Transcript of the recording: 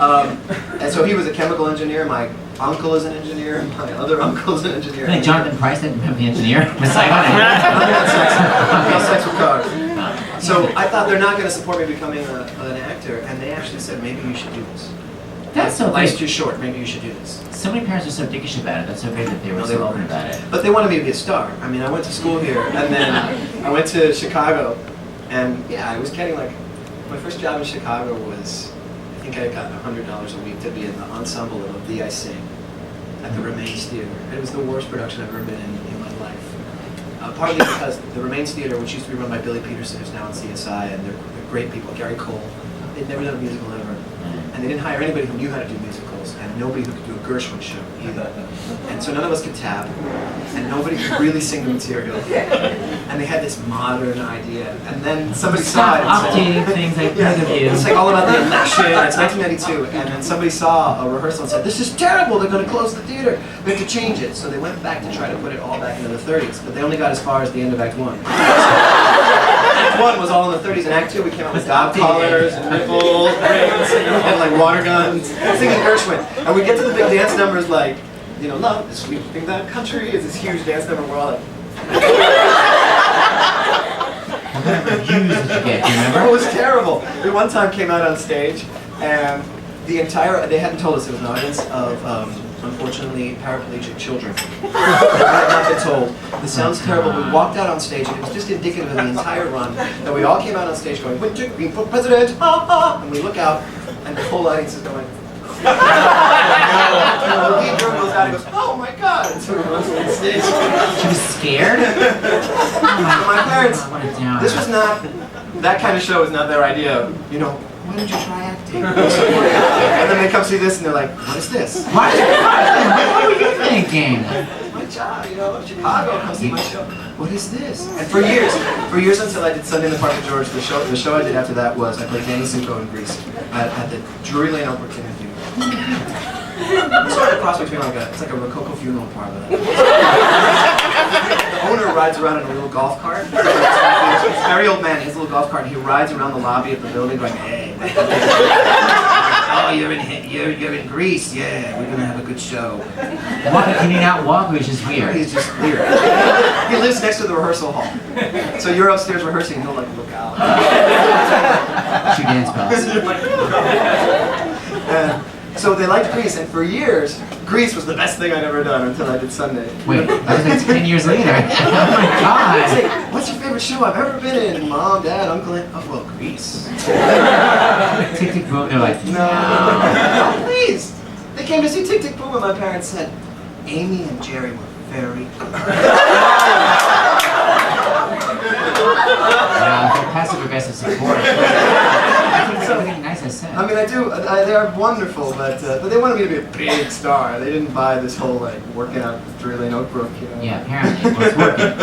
And so he was a chemical engineer. My uncle is an engineer. My other uncle is an engineer. I think Jonathan Price didn't become the engineer. Messiah. Sex with cars. So I thought they're not going to support me becoming an actor, and they actually said, maybe you should do this. That's so Life's great. too short. Maybe you should do this. So many parents are so dickish about it. That's so great that they were so open about it. But they wanted me to be a star. I mean, I went to school here, and then I went to Chicago, and yeah, I was getting like, my first job in Chicago was, I think I had gotten $100 a week to be in the ensemble of The I Sing at the Remains Theater. It was the worst production I've ever been in my life. Partly because the Remains Theater, which used to be run by Billy Peterson, who's now in CSI, and they're great people, Gary Cole, they'd never done a musical ever. And they didn't hire anybody who knew how to do musicals, and nobody who could do a Gershwin show either. And so none of us could tap, and nobody could really sing the material. And they had this modern idea, and then somebody saw it and updating things I think of you. It's like all about the election, it's 1992, and then somebody saw a rehearsal and said, this is terrible, they're going to close the theater, we have to change it. So they went back to try to put it all back into the 30s, but they only got as far as the end of Act 1. Act 1 was all in the 30s, and Act 2 we came out with dog collars and nipples, rings, and like water guns, singing Gershwin. And we get to the big dance numbers like, you know, love is sweeping that country, is this huge dance number, we're all like, Do you remember? it was terrible. We one time came out on stage, and the entire, they hadn't told us it was an audience of, unfortunately, paraplegic children. We had not been told. This sounds terrible. We walked out on stage, and it was just indicative of the entire run, that we all came out on stage going, "Winter green for president, ah, ah," and we look out, and the whole audience is going, and the lead girl goes out and goes, "Oh my God!" And so we runs on stage. She was scared? My parents, What a downer. this was not, that kind of show was not their idea. You know, why don't you try acting? And then they come see this and they're like, what is this? What were you thinking? My job, you know, Chicago, come see my show. What is this? And for years until I did Sunday in the Park with George, the show I did after that was I played Danny Zuko in Greece at the Drury Lane Opera Theater. It's sort of a cross between it's like a Rococo funeral parlor. The owner rides around in a little golf cart. He's a very old man, his little golf cart, and he rides around the lobby of the building going, hey, oh, you're in Greece, yeah, we're gonna have a good show. Can you not walk, which is weird? He's just weird. He lives next to the rehearsal hall. So you're upstairs rehearsing, and he'll like look out. Shoot dance bells. So they liked Grease, and for years, Grease was the best thing I'd ever done until I did Sunday. Wait, that was like 10 years later. Oh my God. Say, what's your favorite show I've ever been in? Mom, Dad, Uncle, Aunt, oh, well, Grease. Tick Tick Boom, they're like, No, please. They came to see Tick Tick Boom, and my parents said, Amy and Jerry were very good. Passive aggressive support. I think everything nice I said. I mean, they are wonderful, but they wanted me to be a big star. They didn't buy this whole, like, working out with Drury Lane Oak Brook, you know. Yeah, apparently. Well, it's working.